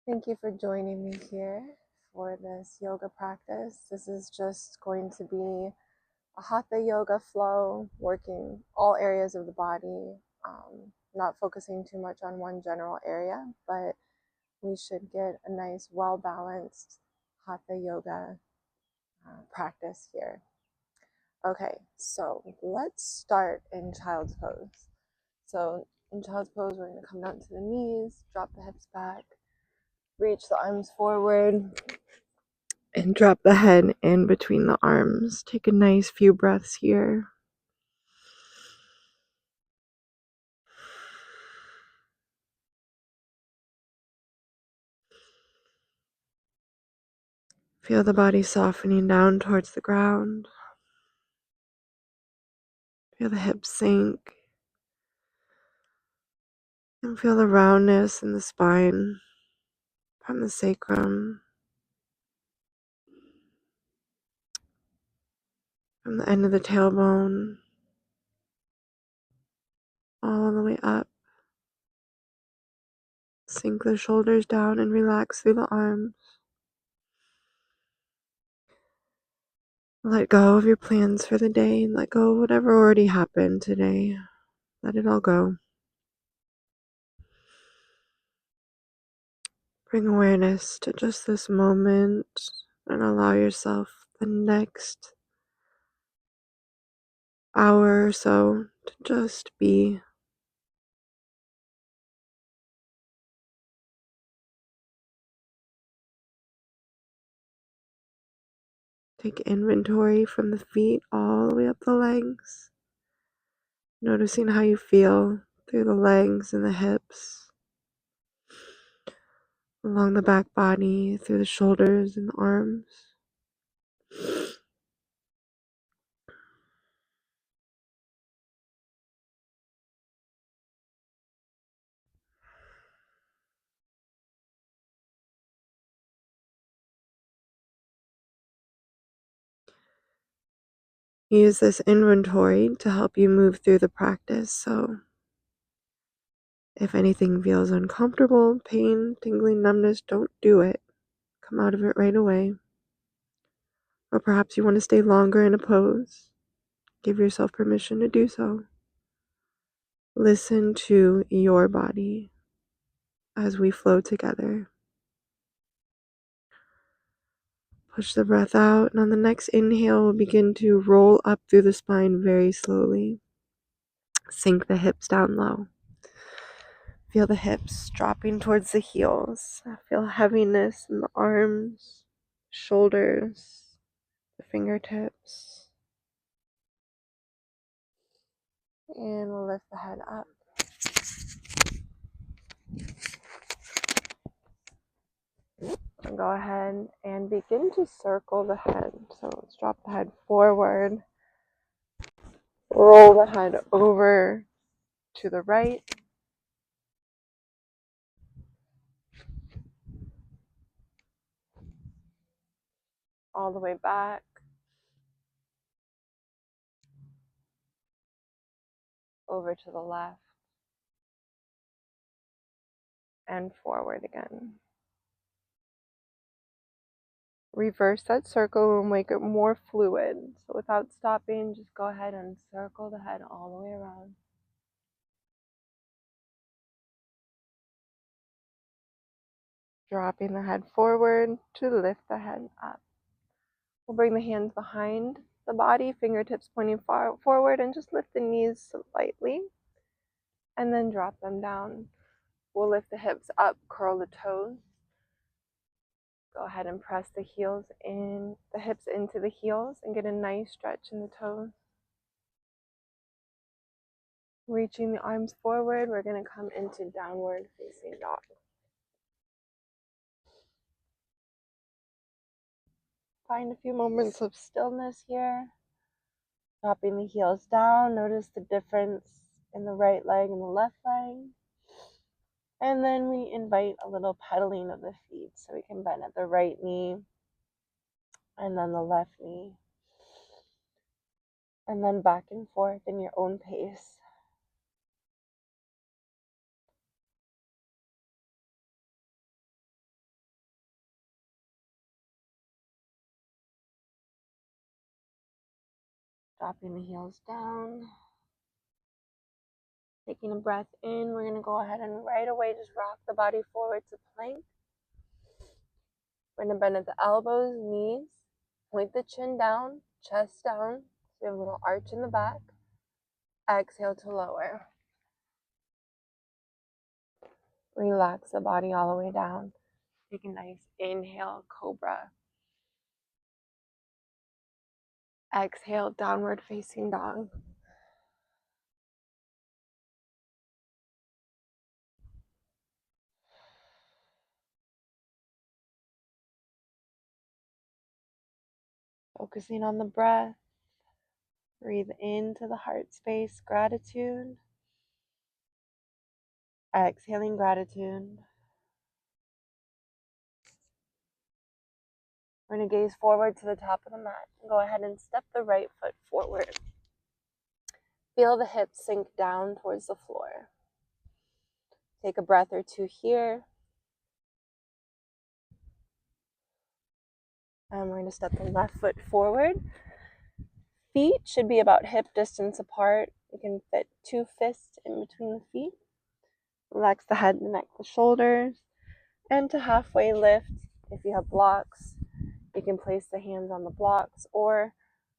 Thank you for joining me here for this yoga practice. This is just going to be a Hatha Yoga flow, working all areas of the body, not focusing too much on one general area, but we should get a nice, well-balanced Hatha Yoga practice here. Okay, so let's start in child's pose. So in child's pose, we're going to come down to the knees, drop the hips back, reach the arms forward, and drop the head in between the arms. Take a nice few breaths here. Feel the body softening down towards the ground. Feel the hips sink. And feel the roundness in the spine from the sacrum, from the end of the tailbone, all the way up. Sink the shoulders down and relax through the arms. Let go of your plans for the day and let go of whatever already happened today. Let it all go. Bring awareness to just this moment and allow yourself the next hour or so to just be. Take inventory from the feet all the way up the legs, noticing how you feel through the legs and the hips, along the back body, through the shoulders and the arms. Use this inventory to help you move through the practice. So if anything feels uncomfortable, pain, tingling, numbness, don't do it. Come out of it right away. Or perhaps you want to stay longer in a pose. Give yourself permission to do so. Listen to your body as we flow together. Push the breath out, and on the next inhale, we'll begin to roll up through the spine very slowly. Sink the hips down low. Feel the hips dropping towards the heels. Feel heaviness in the arms, shoulders, the fingertips. And we'll lift the head up. And go ahead and begin to circle the head. So let's drop the head forward. Roll the head over to the right. All the way back. Over to the left. And forward again. Reverse that circle and make it more fluid. So without stopping, just go ahead and circle the head all the way around. Dropping the head forward to lift the head up. We'll bring the hands behind the body, fingertips pointing forward, and just lift the knees slightly. And then drop them down. We'll lift the hips up, curl the toes. Go ahead and press the hips into the heels and get a nice stretch in the toes. Reaching the arms forward, we're going to come into downward facing dog. Find a few moments of stillness here. Dropping the heels down, notice the difference in the right leg and the left leg. And then we invite a little pedaling of the feet, so we can bend at the right knee and then the left knee. And then back and forth in your own pace. Dropping the heels down. Taking a breath in, we're going to go ahead and right away just rock the body forward to plank. We're going to bend at the elbows, knees, point the chin down, chest down. So we have a little arch in the back. Exhale to lower. Relax the body all the way down. Take a nice inhale, cobra. Exhale, downward facing dog. Focusing on the breath. Breathe into the heart space, gratitude. Exhaling gratitude. We're going to gaze forward to the top of the mat. Go ahead and step the right foot forward. Feel the hips sink down towards the floor. Take a breath or two here. And we're going to step the left foot forward. Feet should be about hip distance apart. You can fit 2 fists in between the feet. Relax the head, the neck, the shoulders. And to halfway lift, if you have blocks, you can place the hands on the blocks or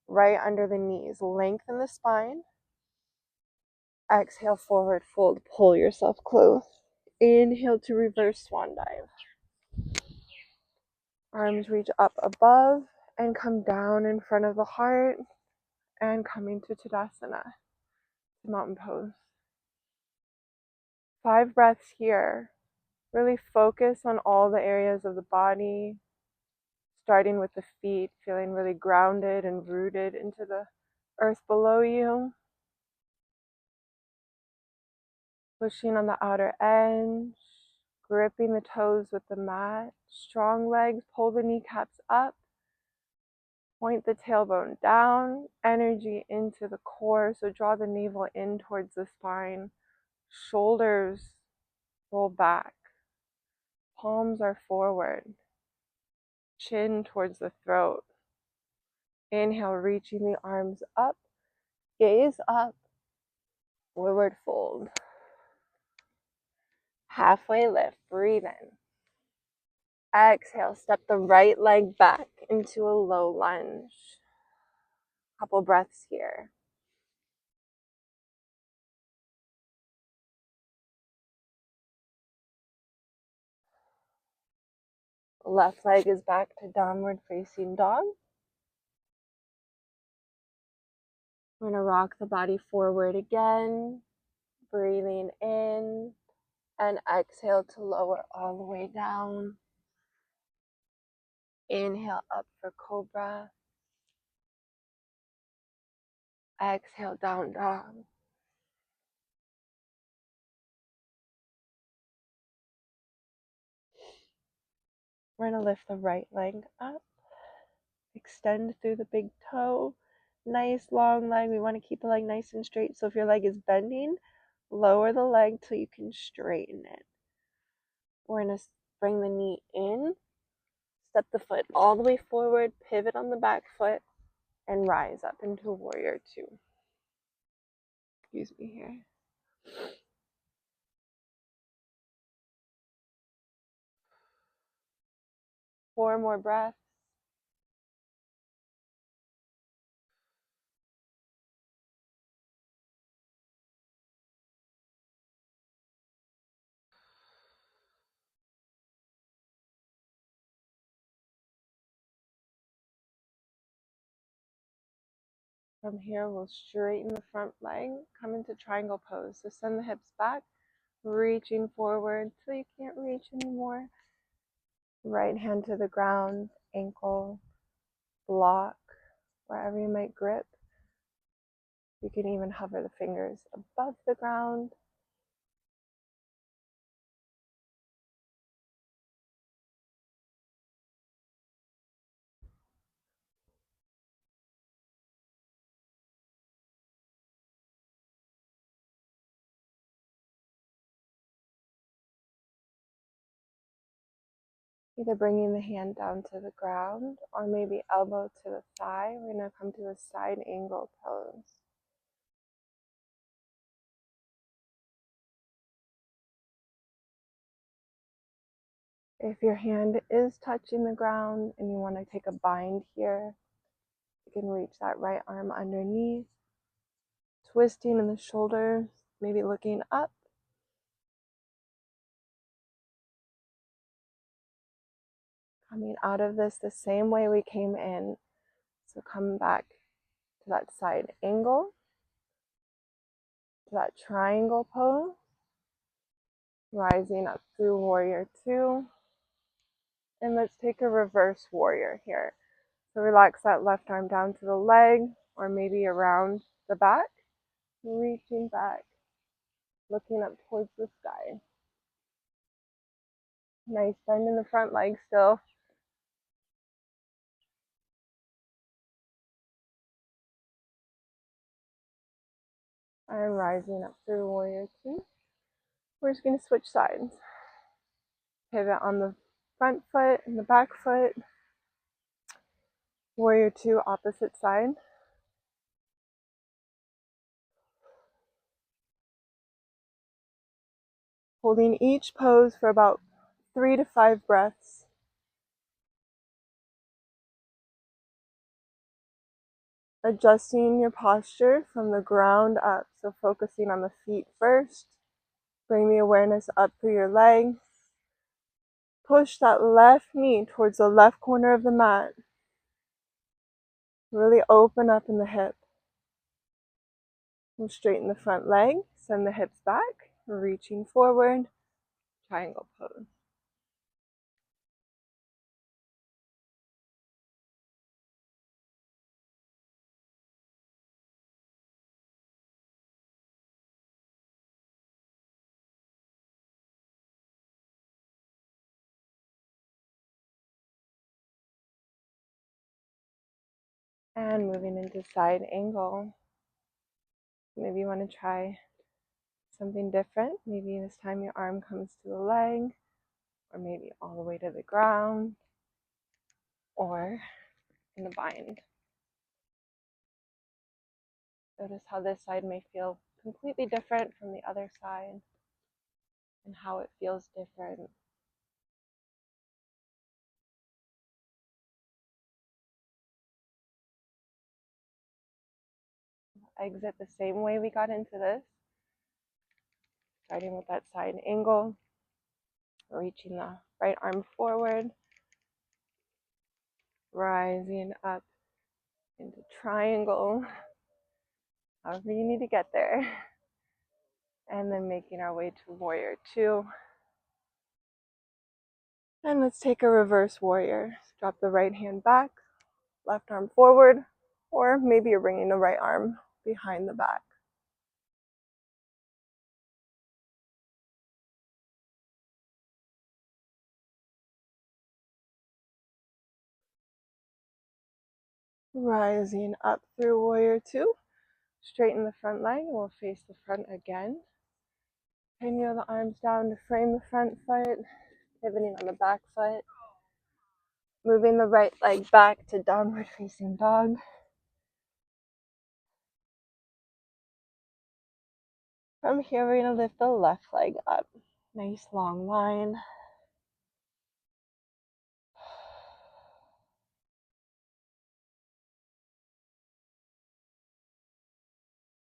right under the knees. Lengthen the spine. Exhale, forward fold. Pull yourself close. Inhale to reverse swan dive. Arms reach up above and come down in front of the heart and coming to Tadasana, mountain pose. 5 breaths here. Really focus on all the areas of the body, starting with the feet, feeling really grounded and rooted into the earth below you. Pushing on the outer edge, gripping the toes with the mat. Strong legs, pull the kneecaps up. Point the tailbone down, energy into the core, so draw the navel in towards the spine. Shoulders roll back. Palms are forward. Chin towards the throat. Inhale, reaching the arms up. Gaze up. Forward fold. Halfway lift. Breathe in. Exhale, step the right leg back into a low lunge. Couple breaths here. Left leg is back to downward facing dog. We're going to rock the body forward again, breathing in, and exhale to lower all the way down. Inhale up for cobra. Exhale, down dog. We're going to lift the right leg up. Extend through the big toe. Nice long leg. We want to keep the leg nice and straight. So if your leg is bending, lower the leg till you can straighten it. We're going to bring the knee in. Step the foot all the way forward. Pivot on the back foot. And rise up into warrior 2. Excuse me here. Four more breaths. From here, we'll straighten the front leg, come into triangle pose. So send the hips back, reaching forward till you can't reach anymore. Right hand to the ground, ankle, block, wherever you might grip. You can even hover the fingers above the ground. Either bringing the hand down to the ground or maybe elbow to the thigh. We're going to come to a side angle pose. If your hand is touching the ground and you want to take a bind here, you can reach that right arm underneath, twisting in the shoulders, maybe looking up. Coming out of this the same way we came in. So come back to that side angle, to that triangle pose, rising up through warrior two. And let's take a reverse warrior here. So relax that left arm down to the leg or maybe around the back, reaching back, looking up towards the sky. Nice bend in the front leg still. And rising up through warrior two. We're just going to switch sides. Pivot on the front foot and the back foot. Warrior two, opposite side. Holding each pose for about 3 to 5 breaths. Adjusting your posture from the ground up. So focusing on the feet first. Bring the awareness up through your legs. Push that left knee towards the left corner of the mat. Really open up in the hip. And straighten the front leg. Send the hips back. Reaching forward. Triangle pose. And moving into side angle. Maybe you want to try something different. Maybe this time your arm comes to the leg, or maybe all the way to the ground, or in a bind. Notice how this side may feel completely different from the other side, and how it feels different. Exit the same way we got into this, starting with that side angle, reaching the right arm forward, rising up into triangle, however you need to get there, and then making our way to warrior two. And let's take a reverse warrior. Drop the right hand back, left arm forward, or maybe you're bringing the right arm behind the back. Rising up through warrior two. Straighten the front leg. We'll face the front again. Pinyo the arms down to frame the front foot. Pivoting on the back foot. Moving the right leg back to downward facing dog. From here, we're going to lift the left leg up. Nice long line.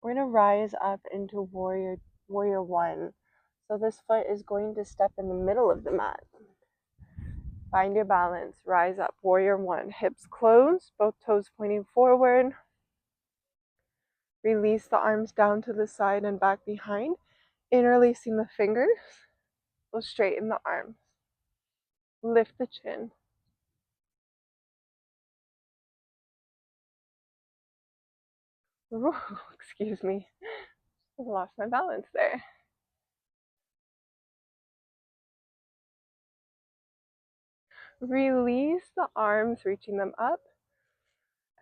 We're going to rise up into warrior one. So this foot is going to step in the middle of the mat. Find your balance. Rise up, warrior one. Hips closed, both toes pointing forward. Release the arms down to the side and back behind. Interlacing the fingers. We'll straighten the arms. Lift the chin. Ooh, excuse me. I lost my balance there. Release the arms, reaching them up.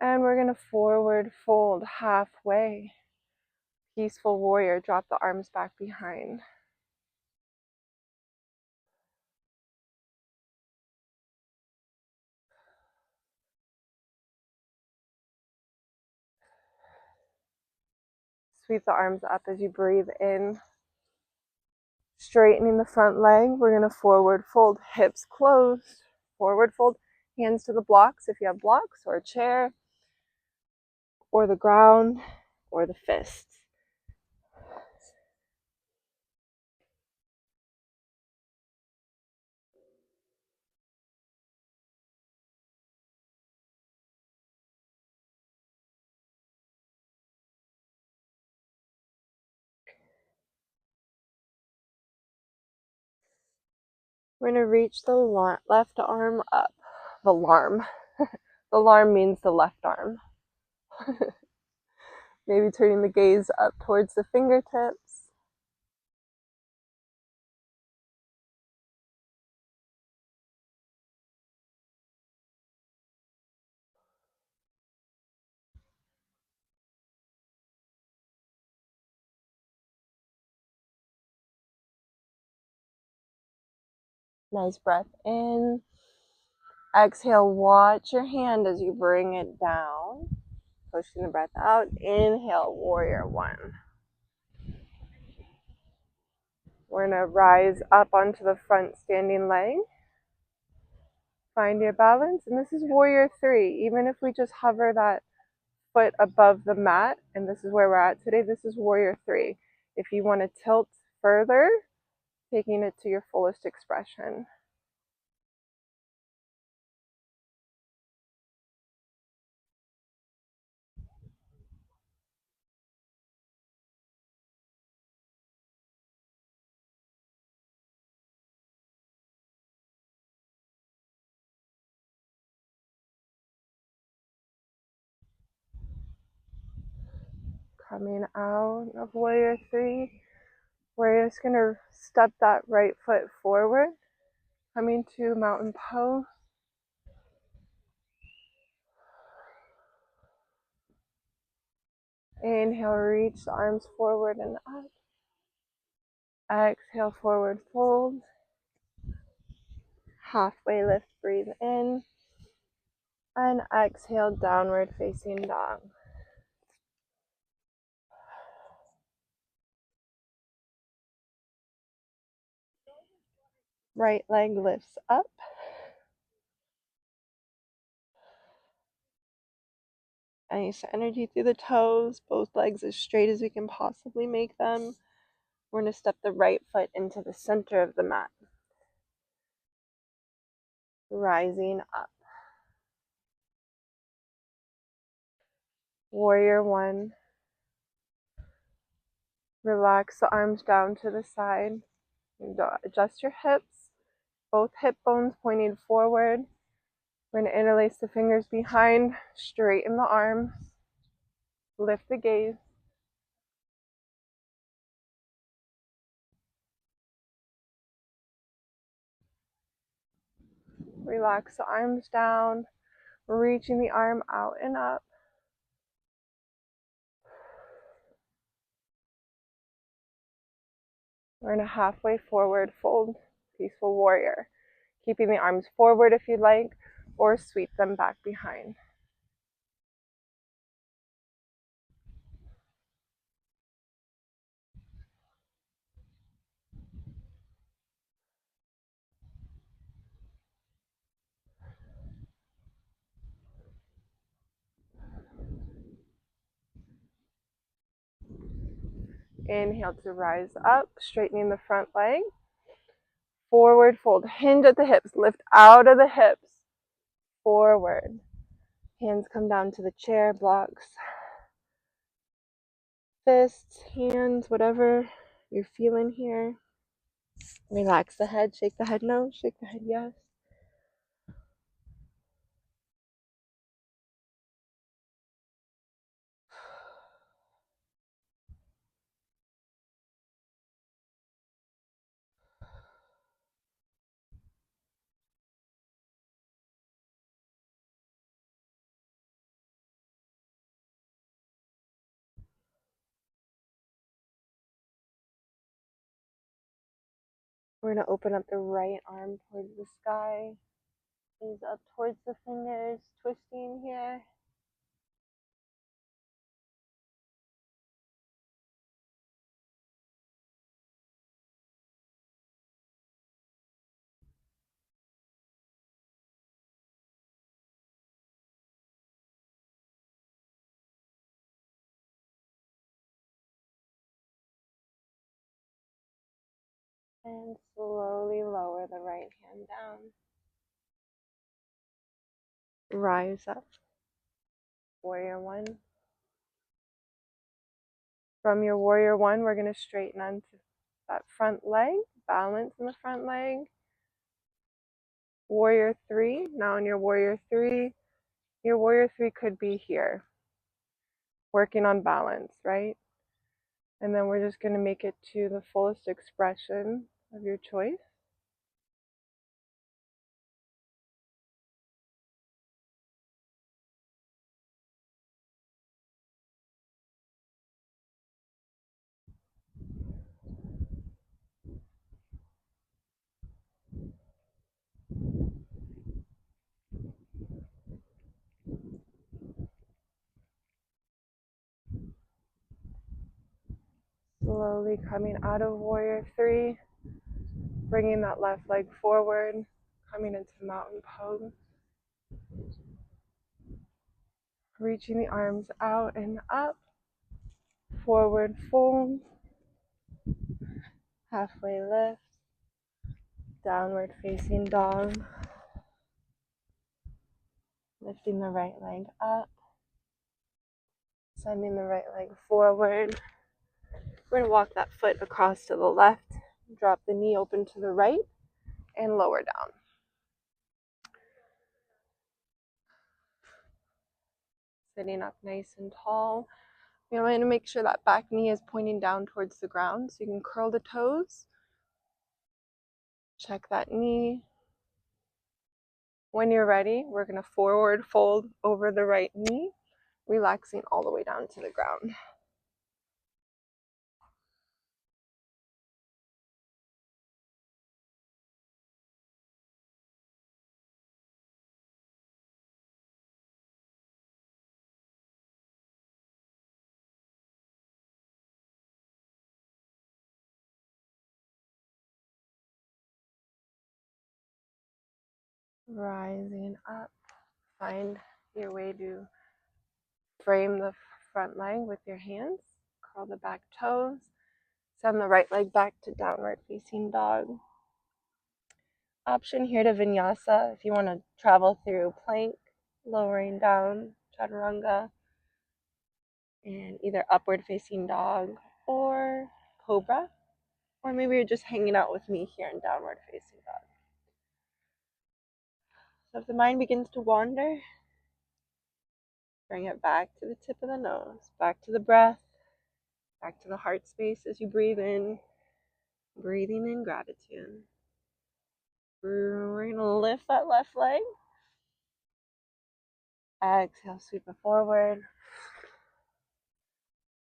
And we're going to forward fold halfway. Peaceful warrior. Drop the arms back behind. sweep the arms up as you breathe in. Straightening the front leg, we're going to forward fold, hips closed. Forward fold, hands to the blocks if you have blocks, or a chair, or the ground, or the fists. We're going to reach the left arm up. The larm. The larm means the left arm. Maybe turning the gaze up towards the fingertips. Nice breath in. Exhale, watch your hand as you bring it down. Pushing the breath out. Inhale, warrior one. We're going to rise up onto the front standing leg. Find your balance. And this is warrior three. Even if we just hover that foot above the mat, and this is where we're at today, this is warrior three. If you want to tilt further, taking it to your fullest expression. Coming out of warrior three, we're just going to step that right foot forward, coming to mountain pose. Inhale, reach the arms forward and up. Exhale, forward fold. Halfway lift, breathe in. And exhale, downward facing dog. Right leg lifts up. Nice energy through the toes, both legs as straight as we can possibly make them. We're going to step the right foot into the center of the mat. Rising up. Warrior one. Relax the arms down to the side. Adjust your hips. Both hip bones pointing forward. We're going to interlace the fingers behind, straighten the arms. Lift the gaze. Relax the arms down, reaching the arm out and up. We're in a halfway forward fold, peaceful warrior. Keeping the arms forward if you'd like, or sweep them back behind. Inhale to rise up, straightening the front leg. Forward fold, hinge at the hips, lift out of the hips. Forward. Hands come down to the chair, blocks. Fists, hands, whatever you're feeling here. Relax the head, shake the head no, shake the head yes. We're going to open up the right arm towards the sky. Gaze up towards the fingers, twisting here. And slowly lower the right hand down. Rise up. Warrior one. From your warrior one, we're going to straighten onto that front leg, balance in the front leg. Warrior three. Now in your warrior three could be here, working on balance, right? And then we're just going to make it to the fullest expression of your choice. Slowly coming out of warrior three, bringing that left leg forward, coming into mountain pose. Reaching the arms out and up, forward fold, halfway lift, downward facing dog, lifting the right leg up, sending the right leg forward. We're going to walk that foot across to the left, drop the knee open to the right, and lower down. Sitting up nice and tall. You're going to make sure that back knee is pointing down towards the ground, so you can curl the toes. Check that knee. When you're ready, we're going to forward fold over the right knee, relaxing all the way down to the ground. Rising up, find your way to frame the front leg with your hands, curl the back toes, send the right leg back to downward facing dog. Option here to vinyasa if you want to travel through plank, lowering down, chaturanga, and either upward facing dog or cobra, or maybe you're just hanging out with me here in downward facing dog. So if the mind begins to wander, bring it back to the tip of the nose, back to the breath, back to the heart space as you breathe in, breathing in gratitude. We're going to lift that left leg. Exhale, sweep it forward.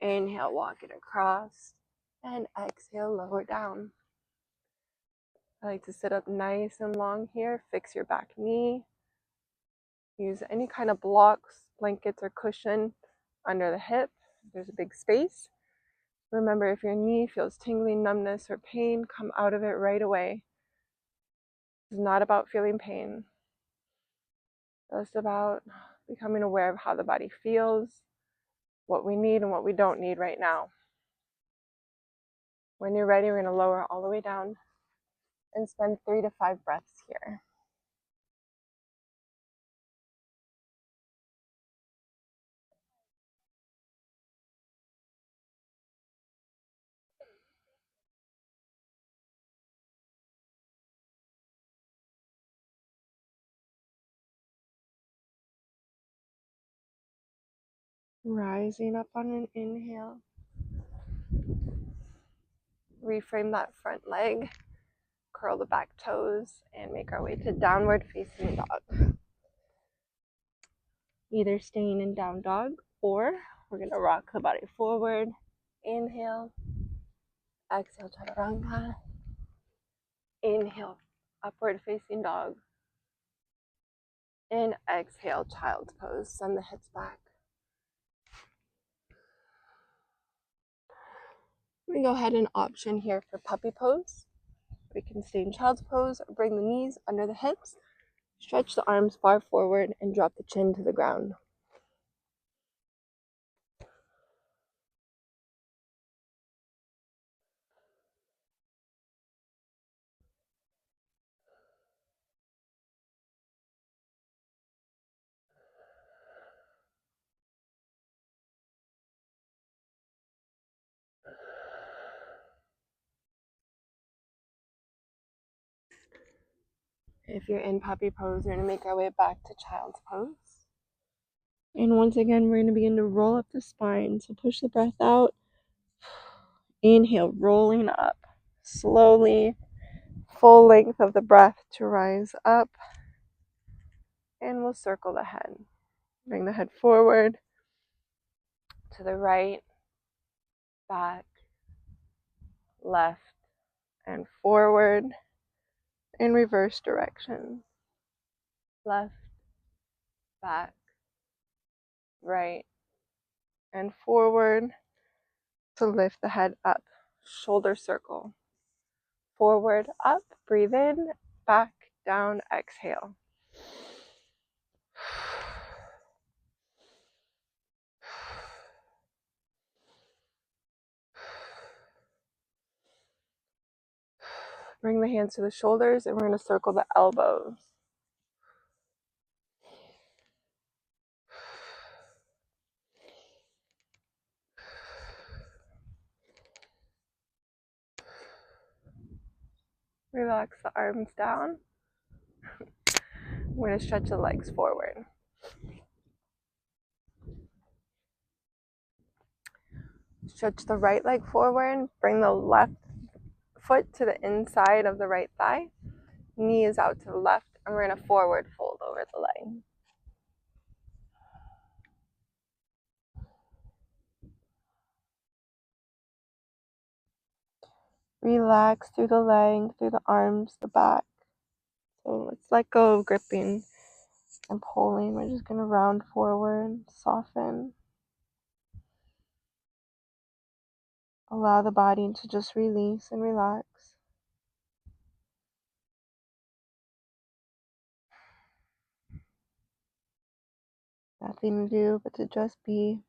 Inhale, walk it across. And exhale, lower down. I like to sit up nice and long here. Fix your back knee. Use any kind of blocks, blankets, or cushion under the hip. There's a big space. Remember, if your knee feels tingling, numbness, or pain, come out of it right away. It's not about feeling pain. It's just about becoming aware of how the body feels, what we need and what we don't need right now. When you're ready, we're going to lower all the way down and spend 3 to 5 breaths here. Rising up on an inhale. Reframe that front leg, curl the back toes, and make our way to downward facing dog. Either staying in down dog, or we're going to rock the body forward. Inhale, exhale, chaturanga. Inhale, upward facing dog. And exhale, child's pose. Send the hips back. We go ahead and option here for puppy pose. We can stay in child's pose, or bring the knees under the hips, stretch the arms far forward, and drop the chin to the ground. If you're in puppy pose, we're going to make our way back to child's pose. And once again, we're going to begin to roll up the spine. So push the breath out. Inhale, rolling up. Slowly, full length of the breath to rise up. And we'll circle the head. Bring the head forward, to the right, back, left, and forward in reverse direction. Left, back, right, and forward to lift the head up. Shoulder circle. Forward, up, breathe in, back, down, exhale. Bring the hands to the shoulders and we're going to circle the elbows. Relax the arms down. We're going to stretch the legs forward. Stretch the right leg forward. Bring the left foot to the inside of the right thigh. Knee is out to the left, and we're going to forward fold over the leg. Relax through the leg, through the arms, the back. So let's let go of gripping and pulling. We're just going to round forward, soften. Allow the body to just release and relax. Nothing to do but to just be,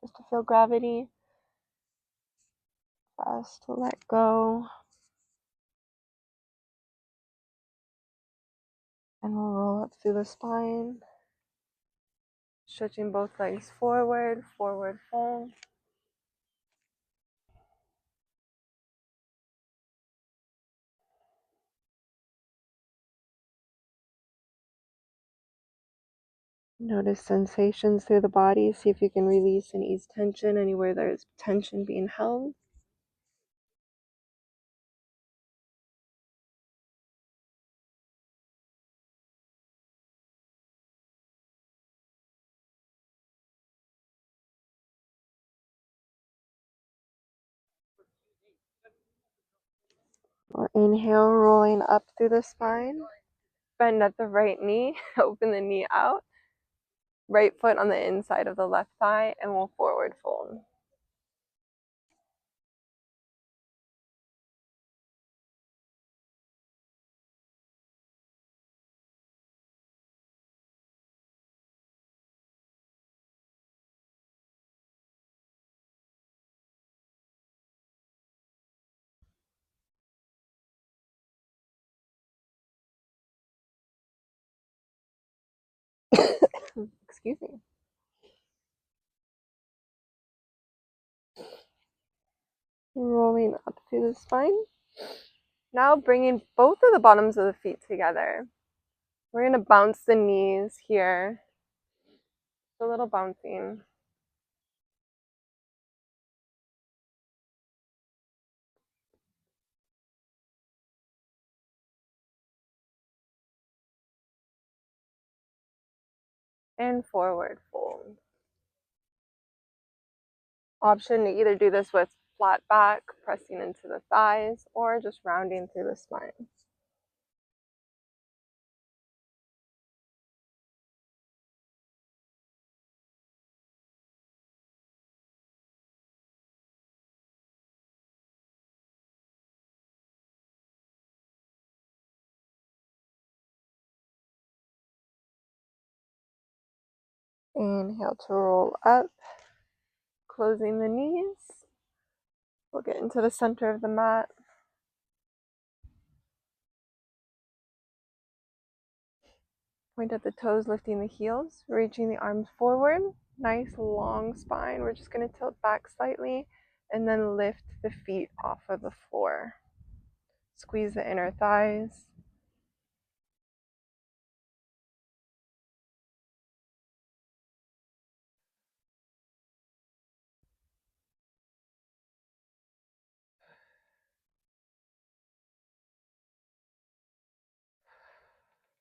just to feel gravity. Just to let go. And we'll roll up through the spine. Stretching both legs forward, forward fold. Notice sensations through the body. See if you can release and ease tension anywhere there's tension being held. Or inhale, rolling up through the spine. Bend at the right knee, open the knee out. Right foot on the inside of the left thigh, and we'll forward fold. Excuse me. Rolling up through the spine. Now bringing both of the bottoms of the feet together. We're going to bounce the knees here. A little bouncing. And forward fold. Option to either do this with flat back, pressing into the thighs, or just rounding through the spine. Inhale to roll up, closing the knees. We'll get into the center of the mat. Point at the toes, lifting the heels, reaching the arms forward. Nice long spine. We're just going to tilt back slightly and then lift the feet off of the floor. Squeeze the inner thighs.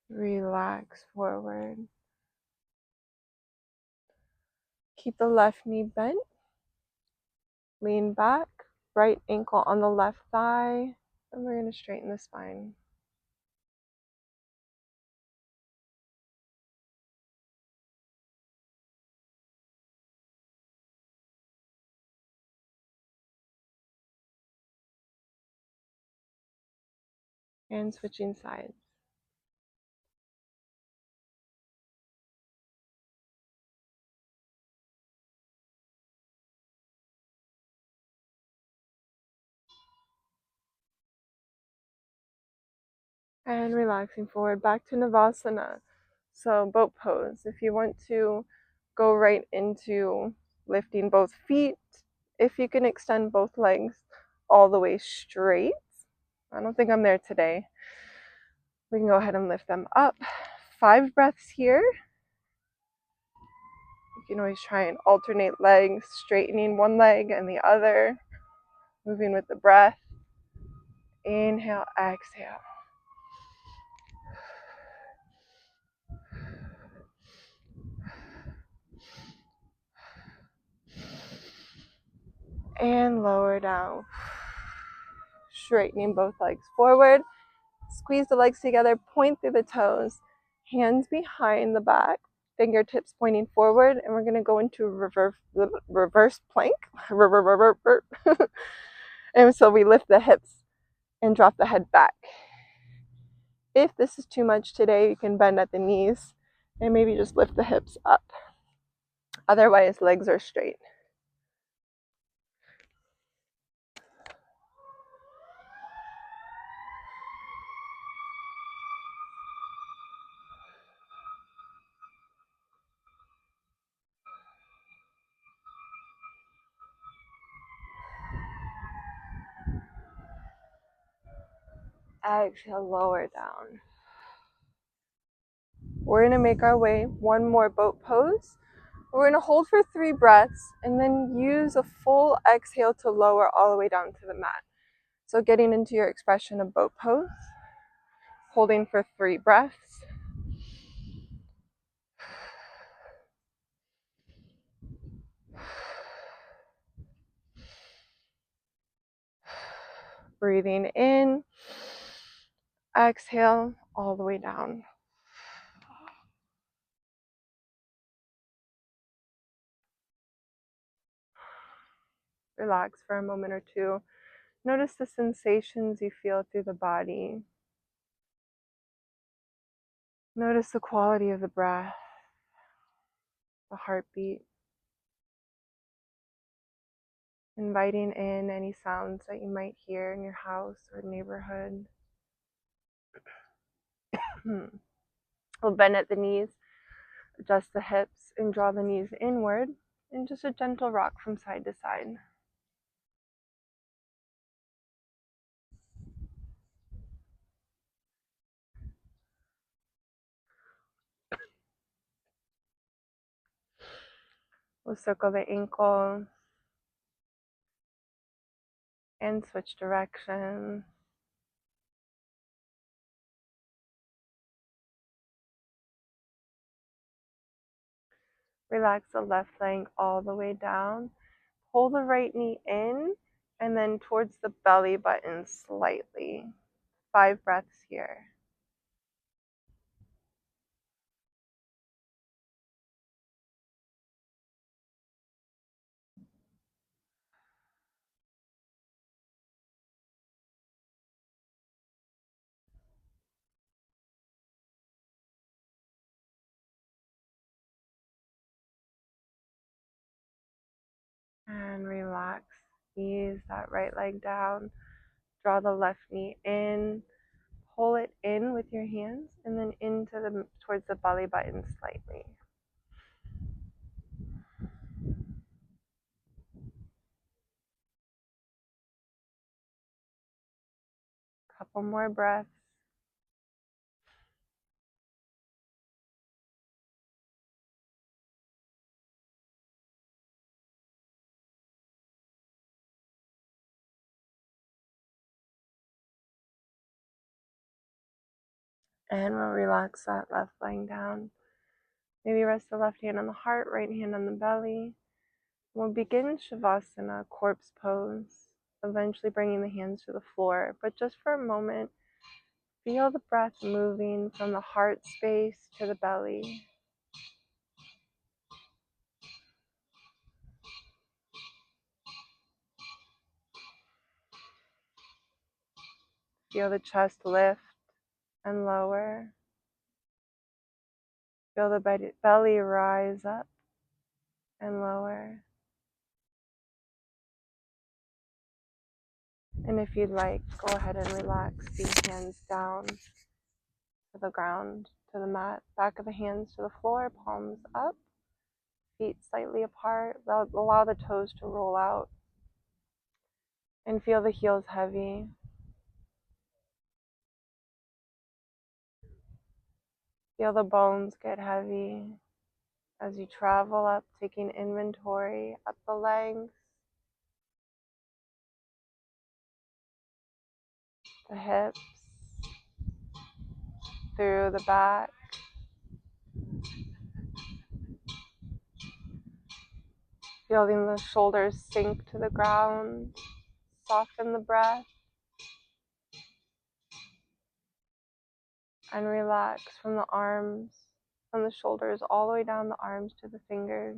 Relax forward. Keep the left knee bent. Lean back. Right ankle on the left thigh. And we're going to straighten the spine. And switching sides. And relaxing forward back to Savasana. So boat pose. If you want to go right into lifting both feet, if you can extend both legs all the way straight. I don't think I'm there today. We can go ahead and lift them up. 5 breaths here. You can always try and alternate legs, straightening one leg and the other, moving with the breath. Inhale, exhale. And lower down. Straightening both legs forward. Squeeze the legs together, point through the toes, hands behind the back, fingertips pointing forward, and we're going to go into reverse plank. And so we lift the hips and drop the head back. If this is too much today, you can bend at the knees and maybe just lift the hips up. Otherwise, legs are straight. Exhale, lower down. We're going to make our way one more boat pose. We're going to hold for 3 breaths and then use a full exhale to lower all the way down to the mat. So getting into your expression of boat pose, holding for 3 breaths. Breathing in, exhale all the way down. Relax for a moment or two. Notice the sensations you feel through the body. Notice the quality of the breath, the heartbeat. Inviting in any sounds that you might hear in your house or neighborhood. We'll bend at the knees, adjust the hips, and draw the knees inward, and just a gentle rock from side to side. We'll circle the ankle and switch directions. Relax the left leg all the way down. Pull the right knee in and then towards the belly button slightly. 5 breaths here. And relax. Ease that right leg down. Draw the left knee in. Pull it in with your hands and then towards the belly button slightly. Couple more breaths. And we'll relax that left leg down. Maybe rest the left hand on the heart, right hand on the belly. We'll begin Savasana, corpse pose, eventually bringing the hands to the floor. But just for a moment, feel the breath moving from the heart space to the belly. Feel the chest lift and lower. Feel the belly rise up and lower. And if you'd like, go ahead and relax the hands down to the ground, to the mat, back of the hands to the floor, palms up, feet slightly apart. Allow the toes to roll out and feel the heels heavy. Feel the bones get heavy as you travel up, taking inventory up the legs, the hips, through the back. Feeling the shoulders sink to the ground, soften the breath, and relax from the arms, from the shoulders all the way down the arms to the fingers.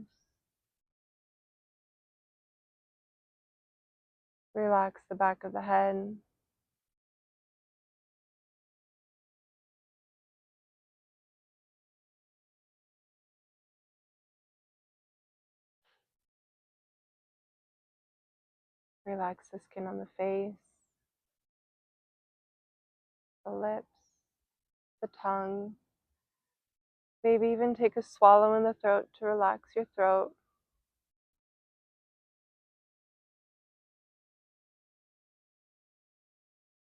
Relax the back of the head. Relax the skin on the face, the lips, the tongue. Maybe even take a swallow in the throat to relax your throat.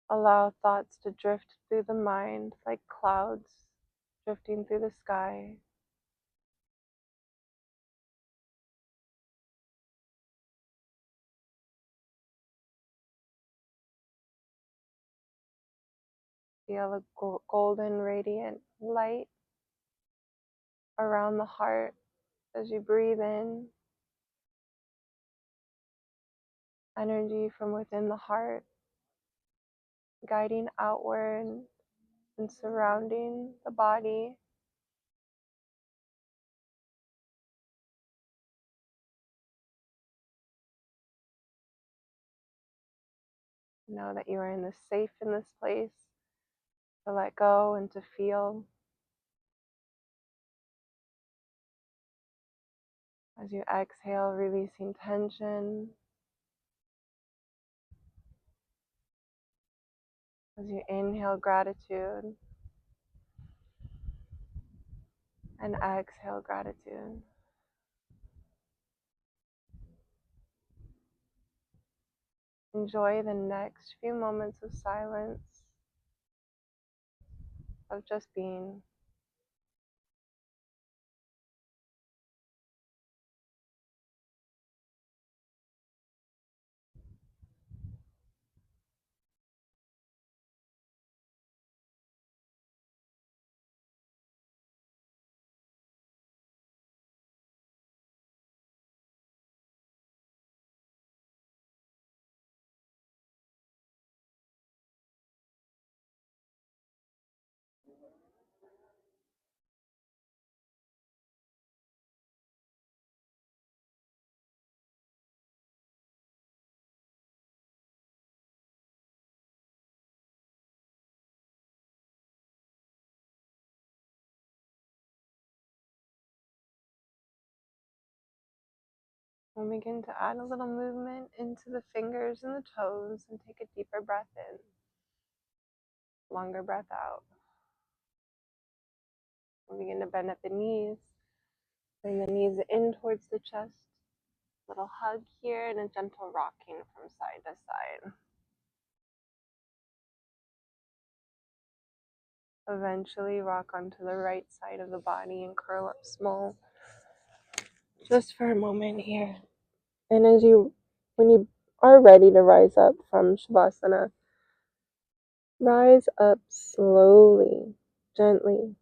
Allow thoughts to drift through the mind like clouds drifting through the sky. Feel a golden radiant light around the heart as you breathe in. Energy from within the heart, guiding outward and surrounding the body. Know that you are safe in this place to let go and to feel. As you exhale, releasing tension. As you inhale gratitude and exhale gratitude. Enjoy the next few moments of silence, of just being. We'll begin to add a little movement into the fingers and the toes and take a deeper breath in, longer breath out. We'll begin to bend at the knees, bring the knees in towards the chest. Little hug here and a gentle rocking from side to side. Eventually rock onto the right side of the body and curl up small. Just for a moment here. And when you are ready to rise up from Savasana, rise up slowly, Gently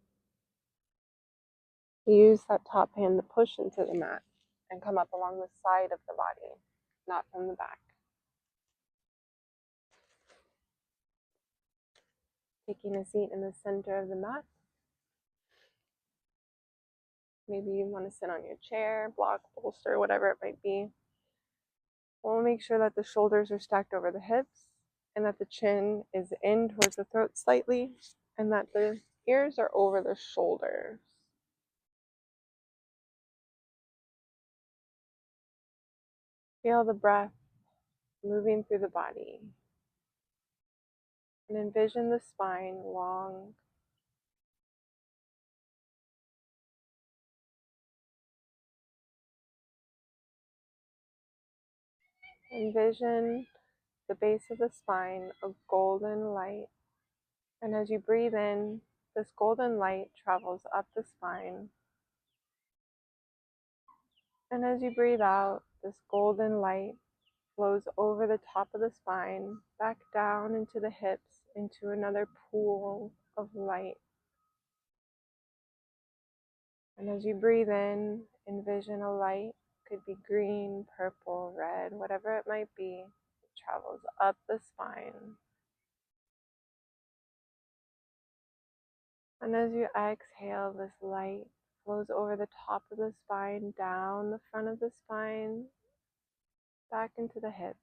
use that top hand to push into the mat and come up along the side of the body, not from the back. Taking a seat in the center of the mat. Maybe you want to sit on your chair, block, bolster, whatever it might be. We'll make sure that the shoulders are stacked over the hips and that the chin is in towards the throat slightly and that the ears are over the shoulders. Feel the breath moving through the body and envision the spine long. Envision the base of the spine a golden light. And as you breathe in, this golden light travels up the spine. And as you breathe out, this golden light flows over the top of the spine, back down into the hips, into another pool of light. And as you breathe in, envision a light, could be green, purple, red, whatever it might be. It travels up the spine. And as you exhale, this light flows over the top of the spine, down the front of the spine, back into the hips.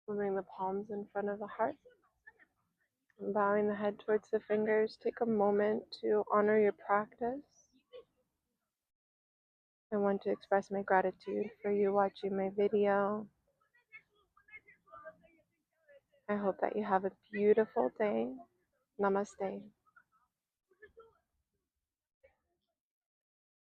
Moving the palms in front of the heart. And bowing the head towards the fingers, take a moment to honor your practice. I want to express my gratitude for you watching my video. I hope that you have a beautiful day. Namaste.